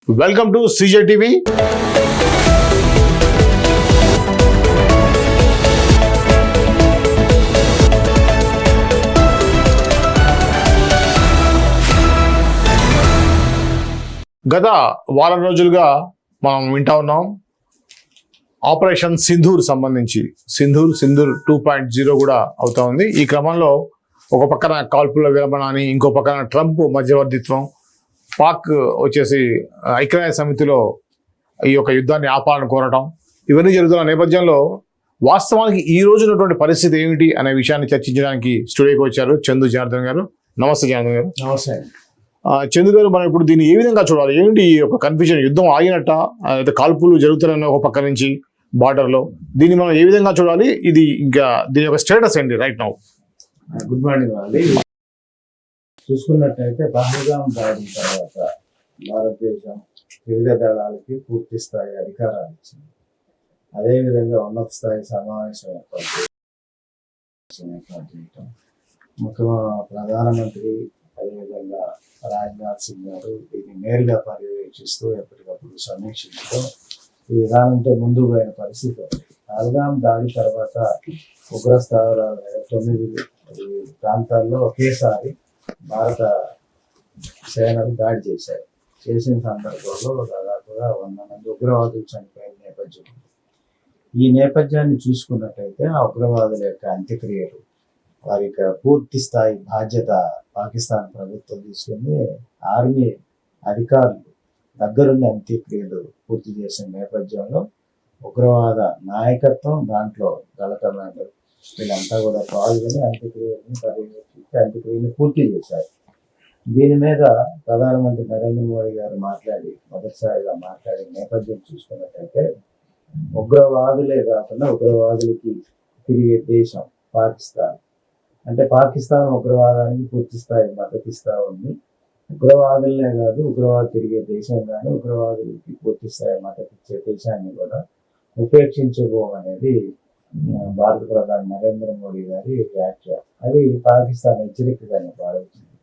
Welcome to Sreeja TV. గత వారం రోజులుగా మనం వింటా ఉన్నాం ఆపరేషన్ సింధూర్ సంబంధించి. సింధూర్ 2.0 కూడా అవుతా ఉంది. ఈ క్రమంలో ఒక పక్కన కాల్పుల విరమణ అని, ఇంకో పక్కన ట్రంప్ మధ్యవర్తిత్వం, పాక్ వచ్చేసి ఐక్యరాజ్య సమితిలో ఈ యొక్క యుద్ధాన్ని ఆపాలని కోరటం, ఇవన్నీ జరుగుతున్న నేపథ్యంలో వాస్తవానికి ఈ రోజు ఉన్నటువంటి పరిస్థితి ఏమిటి అనే విషయాన్ని చర్చించడానికి స్టూడియోకి వచ్చారు చందు జనార్దన్ గారు. నమస్తే జనార్దన్ గారు. నమస్తే చందు గారు, మనం ఇప్పుడు దీన్ని ఏ విధంగా చూడాలి? ఏంటి ఈ యొక్క కన్ఫ్యూజన్? యుద్ధం ఆగినట్ట, అయితే కాల్పులు జరుగుతున్న ఒక పక్క నుంచి బార్డర్లో, దీన్ని మనం ఏ విధంగా చూడాలి? ఇది ఇంకా దీని యొక్క స్టేటస్ ఏంటి రైట్ నౌ? గుడ్ మార్నింగ్ అండి. చూసుకున్నట్టయితే పహల్గాం దాడి తర్వాత భారతదేశం వివిధ దళాలకి పూర్తి స్థాయి అధికారాలు ఇచ్చింది. అదేవిధంగా ఉన్నత స్థాయి సమావేశం ఏర్పాటు చేయటం, ప్రధానమంత్రి అదేవిధంగా రాజ్నాథ్ సింగ్ గారు దీన్ని నేరుగా పర్యవేక్షిస్తూ ఎప్పటికప్పుడు సమీక్షించడం, ఈ విధానంతో ముందుకు పోయిన పరిస్థితి ఉంది. పహల్గాం దాడి తర్వాత ఉగ్ర స్థావరాల 9 ప్రాంతాల్లో ఒకేసారి భారత సేనలు దాడి చేశారు. చేసిన సందర్భంలో దాదాపుగా 100 మంది ఉగ్రవాదులు చనిపోయిన నేపథ్యం ఉంది. ఈ నేపథ్యాన్ని చూసుకున్నట్టయితే ఆ ఉగ్రవాదుల యొక్క అంత్యక్రియలు, వారి యొక్క పూర్తి స్థాయి బాధ్యత పాకిస్తాన్ ప్రభుత్వం తీసుకుని ఆర్మీ అధికారులు దగ్గరుండి అంత్యక్రియలు పూర్తి చేసిన నేపథ్యంలో ఉగ్రవాద నాయకత్వం, దాంట్లో దళ కమాండర్ వీళ్ళంతా కూడా పాల్గొని అంత్యక్రియలను పర్యవేక్షించి అంత్యక్రియలను పూర్తి చేశారు. దీని మీద ప్రధానమంత్రి నరేంద్ర మోడీ గారు మొదటిసారిగా మాట్లాడిన నేపథ్యం చూసుకున్నట్టయితే, ఉగ్రవాదులే కాకుండా ఉగ్రవాదులకి తిరిగే దేశం పాకిస్తాన్, అంటే పాకిస్తాన్ ఉగ్రవాదానికి పూర్తి స్థాయి మద్దతు ఇస్తా ఉంది. ఉగ్రవాదులనే కాదు, ఉగ్రవాదు తిరిగే దేశం కానీ ఉగ్రవాదులకి పూర్తి స్థాయి మద్దతు ఇచ్చే దేశాన్ని కూడా ఉపేక్షించబోమనేది భారత ప్రధాని నరేంద్ర మోడీ గారి వ్యాఖ్య. అది పాకిస్తాన్ హెచ్చరికగానే భావించింది.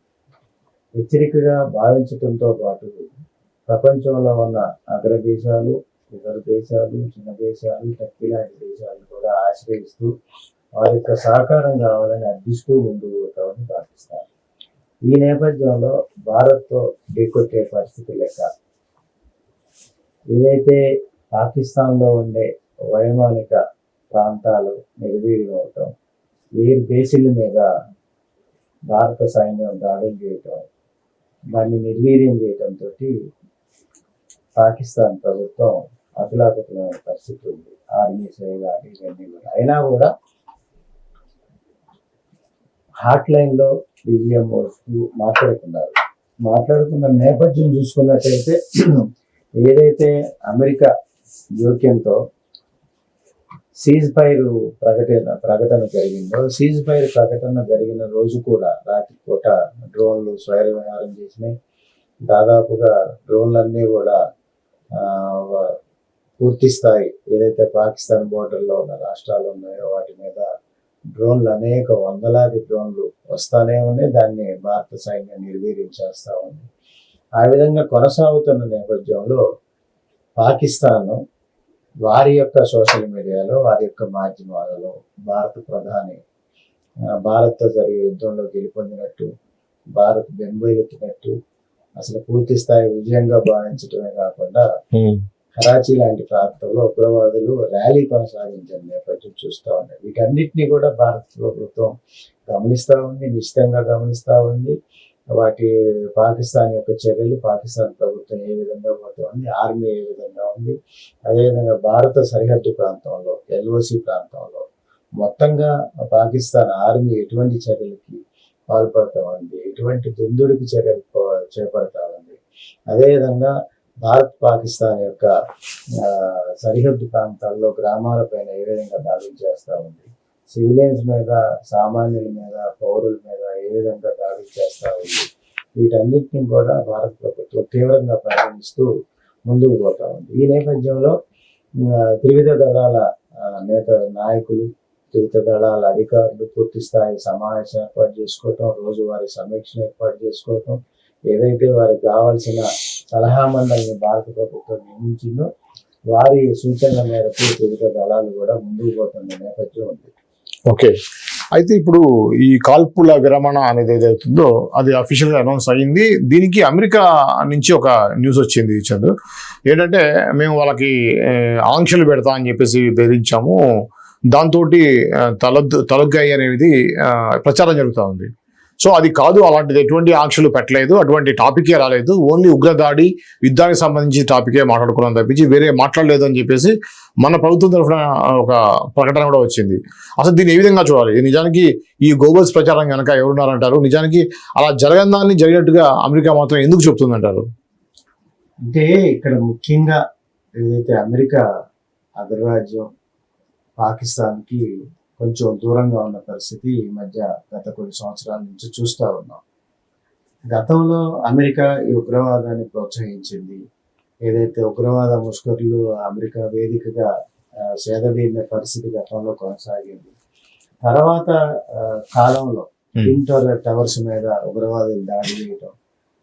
హెచ్చరికగా భావించడంతో పాటు ప్రపంచంలో ఉన్న అగ్రదేశాలు, ఇతర దేశాలు, చిన్న దేశాలు, టర్కీ లాంటి దేశాలు కూడా ఆశ్రయిస్తూ వారి యొక్క సహకారం కావాలని అర్థిస్తూ ముందుకు పోతా ఉంది పాకిస్తాన్. ఈ నేపథ్యంలో భారత్తో ఢీకొట్టే పరిస్థితి లేక ఏదైతే పాకిస్తాన్లో ఉండే వైమానిక ప్రాంతాలు నిర్వీర్యం అవటం, ఎయిర్ బేసిల మీద భారత సైన్యం దాడులు చేయటం, దాన్ని నిర్వీర్యం చేయటంతో పాకిస్తాన్ ప్రభుత్వం అతలాకుతలమైన పరిస్థితి ఉంది. ఆర్మీ సేవలు ఇవన్నీ కూడా అయినా కూడా హాట్ లైన్లో డిజిఎంఓస్కు మాట్లాడుకున్న నేపథ్యం చూసుకున్నట్టయితే, ఏదైతే అమెరికా జోక్యంతో సీజ్ ఫైర్ ప్రకటన జరిగిందో, సీజ్ ఫైర్ ప్రకటన జరిగిన రోజు కూడా రాత్రిపూట డ్రోన్లు స్వైర విహారం చేసినాయి. దాదాపుగా డ్రోన్లన్నీ కూడా పూర్తి స్థాయి ఏదైతే పాకిస్తాన్ బోర్డర్లో ఉన్న రాష్ట్రాలు ఉన్నాయో వాటి మీద డ్రోన్లు అనేక వందలాది డ్రోన్లు వస్తానే ఉన్నాయి. దాన్ని భారత సైన్యం నిర్వీర్యం చేస్తూ ఉంది. ఆ విధంగా కొనసాగుతున్న నేపథ్యంలో పాకిస్తాన్ వారి యొక్క సోషల్ మీడియాలో, వారి యొక్క మాధ్యమాలలో భారత ప్రధాని భారత్తో జరిగే యుద్ధంలో గెలుపొందినట్టు, భారత్ బెంబేలెత్తినట్టు, అసలు పూర్తి స్థాయి విజయంగా భావించడమే కాకుండా కరాచీ లాంటి ప్రాంతంలో ఉగ్రవాదులు ర్యాలీ కొనసాగించిన నేపథ్యం చూస్తూ ఉన్నాయి. వీటన్నిటినీ కూడా భారత ప్రభుత్వం గమనిస్తూ ఉంది, నిశ్చితంగా గమనిస్తూ ఉంది. వాటి పాకిస్తాన్ యొక్క చర్యలు, పాకిస్తాన్ ప్రభుత్వం ఏ విధంగా పోతుంది, ఆర్మీ ఏ విధంగా ఉంది, అదేవిధంగా భారత సరిహద్దు ప్రాంతంలో ఎల్ఓసి ప్రాంతంలో మొత్తంగా పాకిస్తాన్ ఆర్మీ ఎటువంటి చర్యలకి పాల్పడతా ఉంది, ఎటువంటి దుందుడికి చర్యలు చేపడతా ఉంది. అదేవిధంగా భారత్ పాకిస్తాన్ యొక్క సరిహద్దు ప్రాంతాల్లో గ్రామాలపైన ఏ విధంగా దాడులు చేస్తూ ఉంది, సివిలియన్స్ మీద, సామాన్యుల మీద, పౌరుల మీద ఏ విధంగా దాడులు చేస్తూ ఉంది. వీటన్నిటిని కూడా భారత ప్రభుత్వం తీవ్రంగా పరిగణిస్తూ ముందుకు పోతా ఉంది. ఈ నేపథ్యంలో త్రివిధ దళాల నాయకులు, త్రివిధ దళాల అధికారులు పూర్తి స్థాయి సమావేశం ఏర్పాటు చేసుకోవటం, రోజువారీ సమీక్షను ఏర్పాటు చేసుకోవటం, ఏదైతే వారికి కావాల్సిన సలహా మండలిని భారత ప్రభుత్వం నియమించిందో వారి సూచనల మేరకు త్రివిధ దళాలు కూడా ముందుకు పోతున్న నేపథ్యం ఉంది. ఓకే, అయితే ఇప్పుడు ఈ కాల్పుల విరమణ అనేది ఏదైతుందో అది అఫీషియల్గా అనౌన్స్ అయ్యింది. దీనికి అమెరికా నుంచి ఒక న్యూస్ వచ్చింది చంద్రు, ఏంటంటే మేము వాళ్ళకి ఆంక్షలు పెడతా అని చెప్పేసి బెదిరించాము, దాంతో తలొగ్గాయి అనేది ప్రచారం జరుగుతూ ఉంది. సో అది కాదు, అలాంటిది ఎటువంటి ఆంక్షలు పెట్టలేదు, అటువంటి టాపికే రాలేదు, ఓన్లీ ఉగ్రదాడి యుద్ధానికి సంబంధించి టాపికే మాట్లాడుకున్నాం తప్పించి వేరే మాట్లాడలేదు అని చెప్పేసి మన ప్రభుత్వం తరఫున ఒక ప్రకటన కూడా వచ్చింది. అసలు దీన్ని ఏ విధంగా చూడాలి? నిజానికి ఈ గోబల్స్ ప్రచారం కనుక ఎవరున్నారంటారు? నిజానికి అలా జరగదాన్ని జరిగినట్టుగా అమెరికా మాత్రం ఎందుకు చెప్తుందంటారు? అంటే ఇక్కడ ముఖ్యంగా ఏదైతే అమెరికా అగ్రరాజ్యం పాకిస్తాన్కి కొంచెం దూరంగా ఉన్న పరిస్థితి ఈ మధ్య గత కొన్ని సంవత్సరాల నుంచి చూస్తూ ఉన్నాం. గతంలో అమెరికా ఈ ఉగ్రవాదాన్ని ప్రోత్సహించింది. ఏదైతే ఉగ్రవాద ముష్కరులు అమెరికా వేదికగా సేదదీరిన పరిస్థితి గతంలో కొనసాగింది. తర్వాత కాలంలో ట్విన్ టవర్స్ మీద ఉగ్రవాదులు దాడి చేయటం,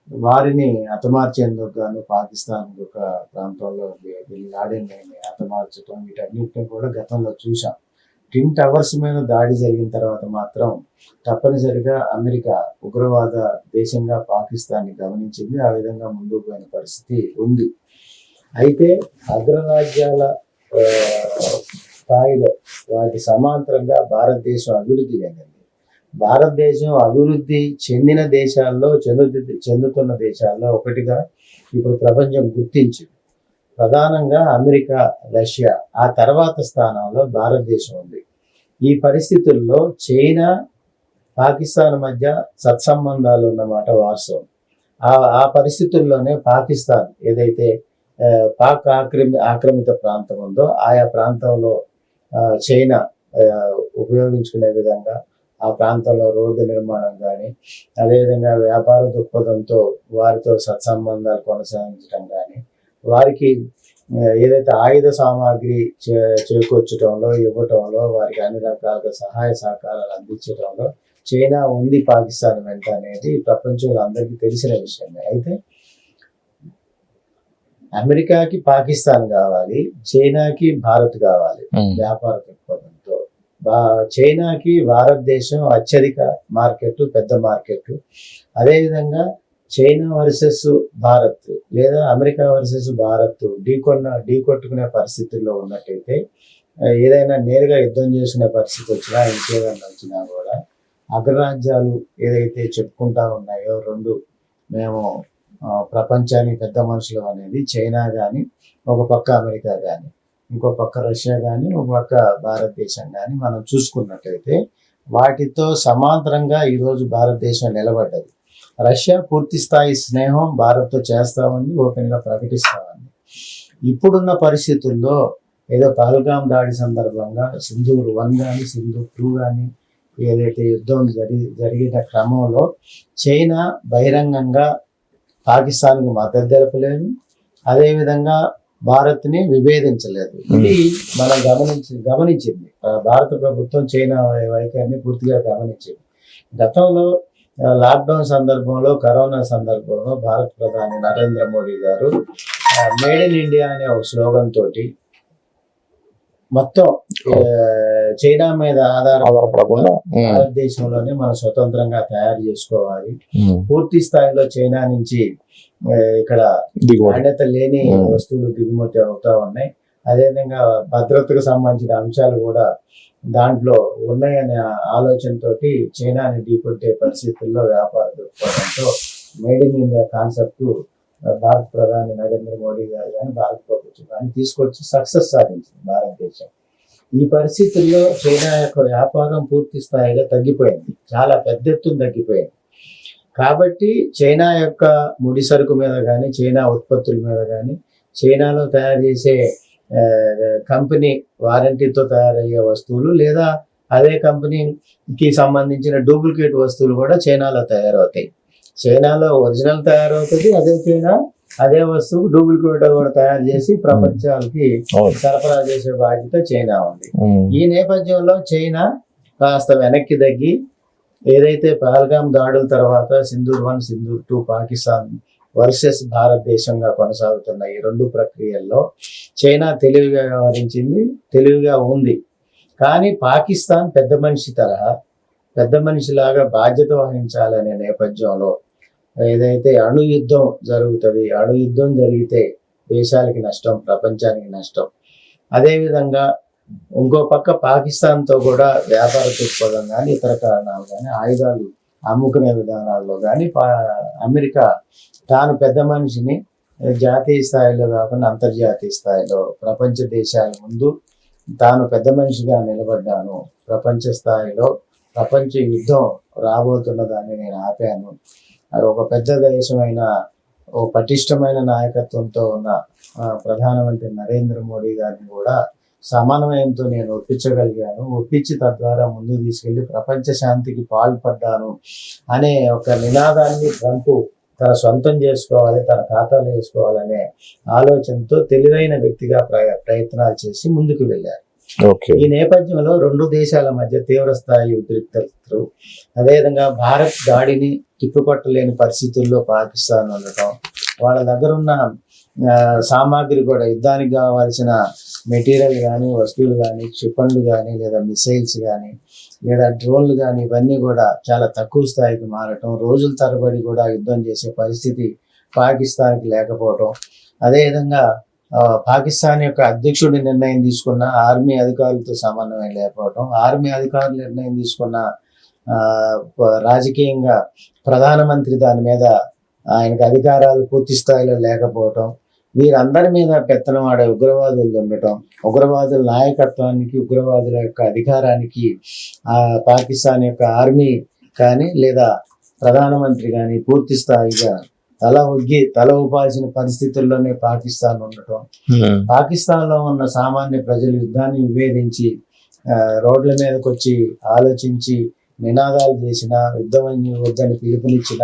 వారిని హతమార్చేందుకు గాను పాకిస్తాన్ ఒక ప్రాంతంలో లాడెన్ని హతమార్చడం, వీటన్నిటిని కూడా గతంలో చూసాం. ట్విన్ టవర్స్ మీద దాడి జరిగిన తర్వాత మాత్రం తప్పనిసరిగా అమెరికా ఉగ్రవాద దేశంగా పాకిస్తాన్ని గమనించింది. ఆ విధంగా ముందుకు పోయిన పరిస్థితి ఉంది. అయితే అగ్రరాజ్యాల స్థాయిలో వాటి సమాంతరంగా భారతదేశం అభివృద్ధి చెందింది. భారతదేశం అభివృద్ధి చెందిన దేశాల్లో చెందుతున్న దేశాల్లో ఒకటిగా ఇప్పుడు ప్రపంచం గుర్తించింది. ప్రధానంగా అమెరికా, రష్యా, ఆ తర్వాత స్థానంలో భారతదేశం ఉంది. ఈ పరిస్థితుల్లో చైనా, పాకిస్తాన్ మధ్య సత్సంబంధాలు ఉన్నమాట వాస్తవం. ఆ పరిస్థితుల్లోనే పాకిస్తాన్ ఏదైతే పాక్ ఆక్రమిత ప్రాంతం ఉందో ఆయా ప్రాంతంలో చైనా ఉపయోగించుకునే విధంగా ఆ ప్రాంతంలో రోడ్డు నిర్మాణం కానీ, అదేవిధంగా వ్యాపార దృక్పథంతో వారితో సత్సంబంధాలు కొనసాగించడం కానీ, వారికి ఏదైతే ఆయుధ సామాగ్రి చేకూర్చడంలో, ఇవ్వటంలో, వారికి అన్ని రకాలుగా సహాయ సహకారాలు అందించడంలో చైనా ఉంది పాకిస్తాన్ వెంట అనేది ప్రపంచంలో అందరికీ తెలిసిన విషయమే. అయితే అమెరికాకి పాకిస్తాన్ కావాలి, చైనాకి భారత్ కావాలి వ్యాపార దృక్పథంతో. చైనాకి భారతదేశం అత్యధిక మార్కెట్, పెద్ద మార్కెట్. అదేవిధంగా చైనా వర్సెస్ భారత్ లేదా అమెరికా వర్సెస్ భారత్ ఢీకొట్టుకునే పరిస్థితుల్లో ఉన్నట్టయితే, ఏదైనా నేరుగా యుద్ధం చేసుకునే పరిస్థితి వచ్చినా, ఇంకేదన్నా వచ్చినా కూడా అగ్రరాజ్యాలు ఏదైతే చెప్పుకుంటా ఉన్నాయో రెండు, మేము ప్రపంచానికి పెద్ద మనుషులు అనేది చైనా కానీ, ఒక పక్క అమెరికా కానీ, ఇంకో పక్క రష్యా కానీ, ఒక పక్క భారతదేశం కానీ మనం చూసుకున్నట్టయితే వాటితో సమాంతరంగా ఈరోజు భారతదేశం నిలబడ్డది. రష్యా పూర్తి స్థాయి స్నేహం భారత్తో చేస్తామని ఓపెన్గా ప్రకటిస్తామని. ఇప్పుడున్న పరిస్థితుల్లో ఏదో పహల్గాం దాడి సందర్భంగా సింధూర్ 1 కానీ సింధూర్ 2 కానీ ఏదైతే యుద్ధం జరిగిన క్రమంలో చైనా బహిరంగంగా పాకిస్తాన్కి మద్దతు తెలపలేదు, అదేవిధంగా భారత్ని విభేదించలేదు. ఇది మనం గమనించింది భారత ప్రభుత్వం చైనా వైఖరిని పూర్తిగా గమనించింది. గతంలో లాక్డౌన్ సందర్భంలో, కరోనా సందర్భంలో భారత ప్రధాని నరేంద్ర మోడీ గారు మేడ్ ఇన్ ఇండియా అనే ఒక స్లోగన్ తోటి మొత్తం చైనా మీద ఆధారపడకుండా భారతదేశంలోనే మనం స్వతంత్రంగా తయారు చేసుకోవాలి, పూర్తి స్థాయిలో చైనా నుంచి ఇక్కడ నాణ్యత లేని వస్తువులు దిగుమతి అవుతా ఉన్నాయి, అదేవిధంగా భద్రతకు సంబంధించిన అంశాలు కూడా దాంట్లో ఉన్నాయనే ఆలోచనతో చైనాని ఢీకొట్టే పరిస్థితుల్లో వ్యాపార దృక్పథంతో మేడ్ ఇన్ ఇండియా కాన్సెప్ట్ భారత ప్రధాని నరేంద్ర మోడీ గారు కానీ, భారత ప్రభుత్వం కానీ తీసుకొచ్చి సక్సెస్ సాధించింది భారతదేశం. ఈ పరిస్థితుల్లో చైనా యొక్క వ్యాపారం పూర్తి స్థాయిగా తగ్గిపోయింది, చాలా పెద్ద ఎత్తున తగ్గిపోయింది. కాబట్టి చైనా యొక్క ముడి సరుకు మీద కానీ, చైనా ఉత్పత్తుల మీద కానీ, చైనాలో తయారు చేసే కంపెనీ వారంటీతో తయారయ్యే వస్తువులు లేదా అదే కంపెనీకి సంబంధించిన డూప్లికేట్ వస్తువులు కూడా చైనాలో తయారవుతాయి. చైనాలో ఒరిజినల్ తయారవుతుంది, అదే వస్తువు డూప్లికేట్ కూడా తయారు చేసి ప్రపంచానికి సరఫరా చేసే బాధ్యత చైనా ఉంది. ఈ నేపథ్యంలో చైనా కాస్త వెనక్కి తగ్గి ఏదైతే పహల్గాం దాడుల తర్వాత సింధూర్ 1, సింధూర్ 2 పాకిస్తాన్ వర్సెస్ భారతదేశంగా కొనసాగుతున్న ఈ రెండు ప్రక్రియల్లో చైనా తెలివిగా వ్యవహరించింది, తెలివిగా ఉంది. కానీ పాకిస్తాన్ పెద్ద మనిషిలాగా బాధ్యత వహించాలనే నేపథ్యంలో ఏదైతే అణు యుద్ధం జరుగుతుంది, అణు యుద్ధం జరిగితే దేశాలకి నష్టం, ప్రపంచానికి నష్టం. అదేవిధంగా ఇంకో పక్క పాకిస్తాన్తో కూడా వ్యాపార దృక్పథం కానీ ఇతర కారణాలు కానీ ఆయుధాలు అమ్ముకునే విధానాల్లో కానీ అమెరికా తాను పెద్ద మనిషిని జాతీయ స్థాయిలో కాకుండా అంతర్జాతీయ స్థాయిలో ప్రపంచ దేశాల ముందు తాను పెద్ద మనిషిగా నిలబడ్డాను, ప్రపంచ స్థాయిలో ప్రపంచ యుద్ధం రాబోతున్న దాన్ని నేను ఆపాను, ఒక పెద్ద దేశమైన ఓ పటిష్టమైన నాయకత్వంతో ఉన్న ప్రధానమంత్రి నరేంద్ర మోడీ గారిని కూడా సమన్వయంతో నేను ఒప్పించి తద్వారా ముందుకు తీసుకెళ్లి ప్రపంచ శాంతికి పాల్పడ్డాను అనే ఒక నినాదాన్ని ట్రంప్ తన సొంతం చేసుకోవాలి, తన ఖాతాలో వేసుకోవాలనే ఆలోచనతో తెలివైన వ్యక్తిగా ప్రయత్నాలు చేసి ముందుకు వెళ్ళారు. ఈ నేపథ్యంలో రెండు దేశాల మధ్య తీవ్ర స్థాయి ఉద్రిక్తతలు, అదేవిధంగా భారత్ దాడిని తిప్పికొట్టలేని పరిస్థితుల్లో పాకిస్తాన్ ఉండటం, వాళ్ళ దగ్గర ఉన్న సామాగ్రి కూడా యుద్ధానికి కావాల్సిన మెటీరియల్ కానీ, వస్తువులు కానీ, క్షిపణులు కానీ, లేదా మిసైల్స్ కానీ, లేదా డ్రోన్లు కానీ, ఇవన్నీ కూడా చాలా తక్కువ స్థాయికి మారటం, రోజుల తరబడి కూడా యుద్ధం చేసే పరిస్థితి పాకిస్తాన్కి లేకపోవటం, అదేవిధంగా పాకిస్తాన్ యొక్క అధ్యక్షుడి నిర్ణయం తీసుకున్న ఆర్మీ అధికారులతో సమన్వయం లేకపోవటం, ఆర్మీ అధికారులు నిర్ణయం తీసుకున్న రాజకీయంగా ప్రధానమంత్రి దాని మీద ఆయనకు అధికారాలు పూర్తి స్థాయిలో లేకపోవటం, వీరందరి మీద పెత్తనం ఆడే ఉగ్రవాదులు ఉండటం, ఉగ్రవాదుల నాయకత్వానికి, ఉగ్రవాదుల యొక్క అధికారానికి పాకిస్తాన్ యొక్క ఆర్మీ కానీ లేదా ప్రధానమంత్రి కానీ పూర్తి స్థాయిగా తల ఊపాల్సిన పరిస్థితుల్లోనే పాకిస్తాన్ ఉండటం, పాకిస్తాన్లో ఉన్న సామాన్య ప్రజలు యుద్ధాన్ని విభేదించి రోడ్ల మీదకి వచ్చి ఆలోచించి నినాదాలు చేసిన, వద్దని పిలుపునిచ్చిన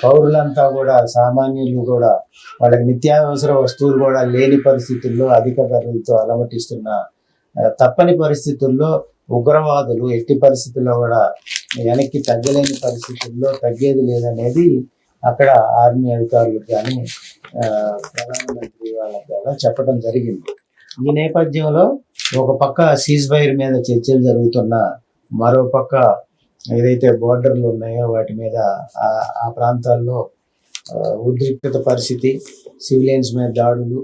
పౌరులంతా కూడా, సామాన్యులు కూడా వాళ్ళకి నిత్యావసర వస్తువులు కూడా లేని పరిస్థితుల్లో అధిక ధరలతో అలమటిస్తున్న తప్పని పరిస్థితుల్లో ఉగ్రవాదులు ఎట్టి పరిస్థితుల్లో కూడా వెనక్కి తగ్గలేని పరిస్థితుల్లో తగ్గేది లేదనేది అక్కడ ఆర్మీ అధికారులకు కానీ ప్రధానమంత్రి వాళ్ళకి కూడా చెప్పడం జరిగింది. ఈ నేపథ్యంలో ఒక పక్క సీజ్ ఫైర్ మీద చర్చలు జరుగుతున్న, మరో పక్క ఏదైతే బోర్డర్లు ఉన్నాయో వాటి మీద ఆ ప్రాంతాల్లో ఉద్రిక్తత పరిస్థితి, సివిలియన్స్ మీద దాడులు,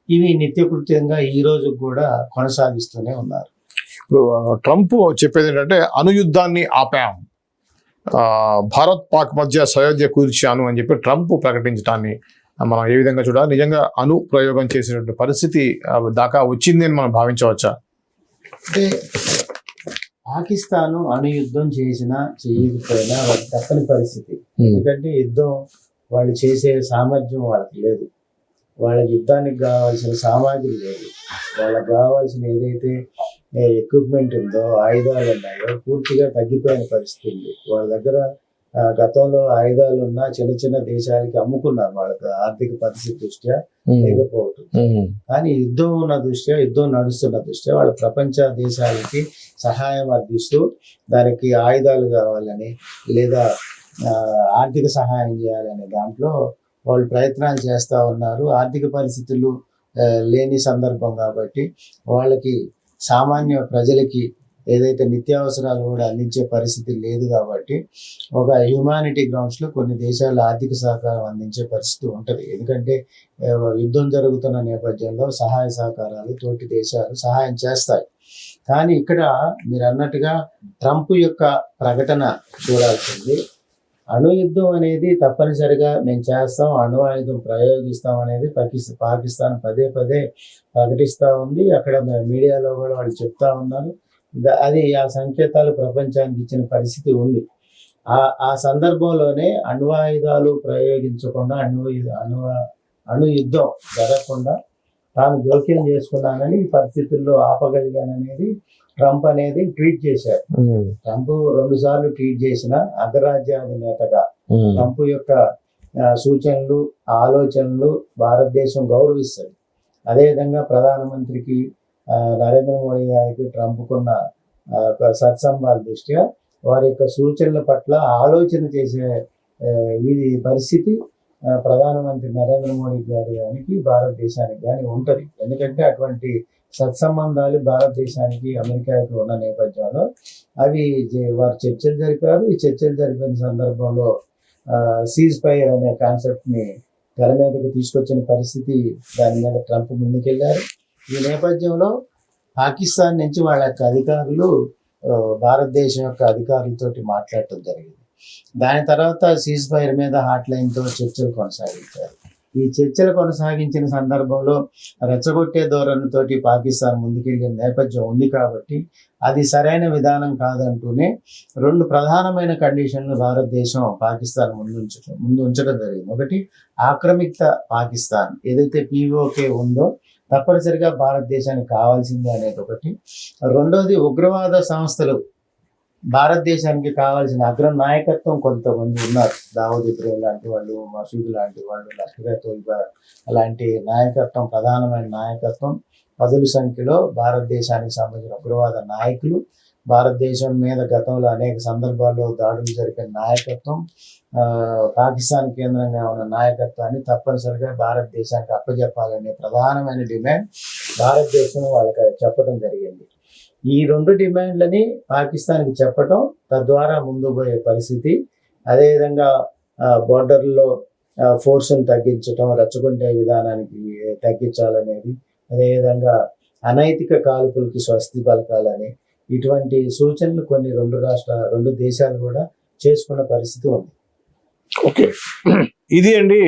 ఇవి నిత్యకృత్యంగా ఈ రోజు కూడా కొనసాగిస్తూనే ఉన్నారు. ఇప్పుడు ట్రంప్ చెప్పేది ఏంటంటే అణుయుద్ధాన్ని ఆపాం, భారత్ పాక్ మధ్య సయోధ్య కూర్చాను అని చెప్పి ట్రంప్ ప్రకటించడాన్ని మనం ఏ విధంగా చూడాలి? నిజంగా అణు ప్రయోగం చేసేటువంటి పరిస్థితి దాకా వచ్చింది అని మనం భావించవచ్చా? అంటే పాకిస్తాన్ అణు యుద్ధం చేసినా చేయకపోయినా వాళ్ళకి తప్పని పరిస్థితి. ఎందుకంటే యుద్ధం వాళ్ళు చేసే సామర్థ్యం వాళ్ళకి లేదు, వాళ్ళకి యుద్ధానికి కావాల్సిన సామాగ్రి లేదు, వాళ్ళకి కావాల్సిన ఏదైతే ఎక్విప్మెంట్ ఉందో, ఆయుధాలు ఉన్నాయో పూర్తిగా తగ్గిపోయిన పరిస్థితి ఉంది. వాళ్ళ దగ్గర గతంలో ఆయుధాలు ఉన్న చిన్న చిన్న దేశాలకి అమ్ముకున్నారు వాళ్ళకి ఆర్థిక పరిస్థితి దృష్ట్యా లేకపోవటం. కానీ యుద్ధం ఉన్న దృష్ట్యా, యుద్ధం నడుస్తున్న దృష్ట్యా వాళ్ళ ప్రపంచ దేశాలకి సహాయం అందిస్తూ దానికి ఆయుధాలు కావాలని లేదా ఆర్థిక సహాయం చేయాలనే దాంట్లో వాళ్ళు ప్రయత్నాలు చేస్తూ ఉన్నారు. ఆర్థిక పరిస్థితులు లేని సందర్భం కాబట్టి వాళ్ళకి సామాన్య ప్రజలకి ఏదైతే నిత్యావసరాలు కూడా అందించే పరిస్థితి లేదు కాబట్టి ఒక హ్యూమానిటీ గ్రౌండ్స్లో కొన్ని దేశాలు ఆర్థిక సహకారం అందించే పరిస్థితి ఉంటుంది. ఎందుకంటే యుద్ధం జరుగుతున్న నేపథ్యంలో సహాయ సహకారాలు తోటి దేశాలు సహాయం చేస్తాయి. కానీ ఇక్కడ మీరు అన్నట్టుగా ట్రంప్ యొక్క ప్రకటన చూడాల్సింది, అణు యుద్ధం అనేది తప్పనిసరిగా మేము చేస్తాం, అణు ఆయుధం ప్రయోగిస్తాం అనేది పాకిస్తాన్ పదే ప్రకటిస్తూ ఉంది. అక్కడ మీడియాలో కూడా వాళ్ళు చెప్తా ఉన్నారు. అది ఆ సంకేతాలు ప్రపంచానికి ఇచ్చిన పరిస్థితి ఉంది. ఆ సందర్భంలోనే అణ్వాయుధాలు ప్రయోగించకుండా, అణు యుద్ధం జరగకుండా తాను జోక్యం చేసుకున్నానని ఈ పరిస్థితుల్లో ఆపగలిగాననేది ట్రంప్ అనేది ట్వీట్ చేశారు. ట్రంప్ 2 సార్లు ట్వీట్ చేసిన అగ్రరాజ్యాధినేతగా ట్రంప్ యొక్క సూచనలు, ఆలోచనలు భారతదేశం గౌరవిస్తుంది. అదేవిధంగా ప్రధానమంత్రికి నరేంద్ర మోడీ గారికి ట్రంప్కున్న సత్సంబాల దృష్ట్యా వారి యొక్క సూచనల పట్ల ఆలోచన చేసే ఈ పరిస్థితి ప్రధానమంత్రి నరేంద్ర మోడీ గారికి భారతదేశానికి కానీ ఉంటుంది. ఎందుకంటే అటువంటి సత్సంబంధాలు భారతదేశానికి అమెరికాకి ఉన్న నేపథ్యంలో వారు చర్చలు జరిపారు. ఈ చర్చలు జరిపిన సందర్భంలో సీజ్ ఫైర్ అనే కాన్సెప్ట్ ని తెర మీదకి తీసుకొచ్చిన పరిస్థితి, దాని మీద ట్రంప్ ముందుకెళ్లారు. ఈ నేపథ్యంలో పాకిస్తాన్ నుంచి వాళ్ళ యొక్క అధికారులు భారతదేశం యొక్క అధికారులతోటి మాట్లాడటం జరిగింది. దాని తర్వాత సీజ్ ఫైర్ మీద హాట్ లైన్తో చర్చలు కొనసాగించారు. ఈ చర్చలు కొనసాగించిన సందర్భంలో రెచ్చగొట్టే ధోరణితోటి పాకిస్తాన్ ముందుకెళ్ళిన నేపథ్యం ఉంది కాబట్టి అది సరైన విధానం కాదంటూనే 2 ప్రధానమైన కండిషన్లు భారతదేశం పాకిస్తాన్ ముందు ఉంచడం జరిగింది. ఒకటి, ఆక్రమిత పాకిస్తాన్ ఏదైతే POK ఉందో తప్పనిసరిగా భారతదేశానికి కావాల్సిందే అనేది ఒకటి. రెండోది, ఉగ్రవాద సంస్థలు భారతదేశానికి కావాల్సిన అగ్ర నాయకత్వం కొంతమంది ఉన్నారు. దావూద్ ఇబ్రహీం లాంటి వాళ్ళు, మసూద్ లాంటి వాళ్ళు, లష్కర్ తోయిబా అలాంటి నాయకత్వం, ప్రధానమైన నాయకత్వం, పదుల సంఖ్యలో భారతదేశానికి సంబంధించిన ఉగ్రవాద నాయకులు, భారతదేశం మీద గతంలో అనేక సందర్భాల్లో దాడులు జరిపిన నాయకత్వం, పాకిస్తాన్ కేంద్రంగా ఉన్న నాయకత్వాన్ని తప్పనిసరిగా భారతదేశానికి అప్పచెప్పాలనే ప్రధానమైన డిమాండ్ భారతదేశం వాళ్ళకి చెప్పడం జరిగింది. ఈ 2 డిమాండ్లని పాకిస్తాన్కి చెప్పటం, తద్వారా ముందు పోయే పరిస్థితి, అదేవిధంగా బోర్డర్లో ఫోర్స్ను తగ్గించటం, రెచ్చగొట్టే విధానానికి తగ్గించాలనేది, అదేవిధంగా అనైతిక కాల్పులకి స్వస్తి పలకాలని, ఇటువంటి సూచనలు కొన్ని 2 దేశాలు కూడా చేసుకున్న పరిస్థితి ఉంది. ఓకే, ఇది అండి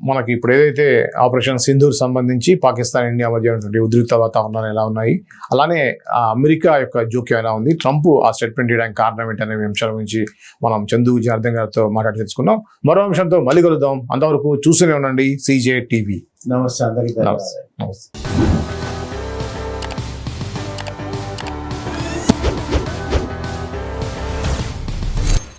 మనకి ఇప్పుడు ఏదైతే ఆపరేషన్ సింధూర్ సంబంధించి పాకిస్తాన్ ఇండియా మధ్య ఉన్నటువంటి ఉద్రిక్త వాతావరణాలు ఎలా ఉన్నాయి, అలానే అమెరికా యొక్క జోక్యం ఎలా ఉంది, ట్రంప్ ఆ స్టేట్మెంట్ ఇవ్వడానికి కారణం ఏంటనే అంశాల గురించి మనం చందు జనార్దన్ గారితో మాట్లాడి తెలుసుకున్నాం. మరో అంశంతో మళ్ళీ కలుద్దాం. అంతవరకు చూస్తూనే ఉండండి CJ TV. నమస్తే అందరికీ. నమస్తే.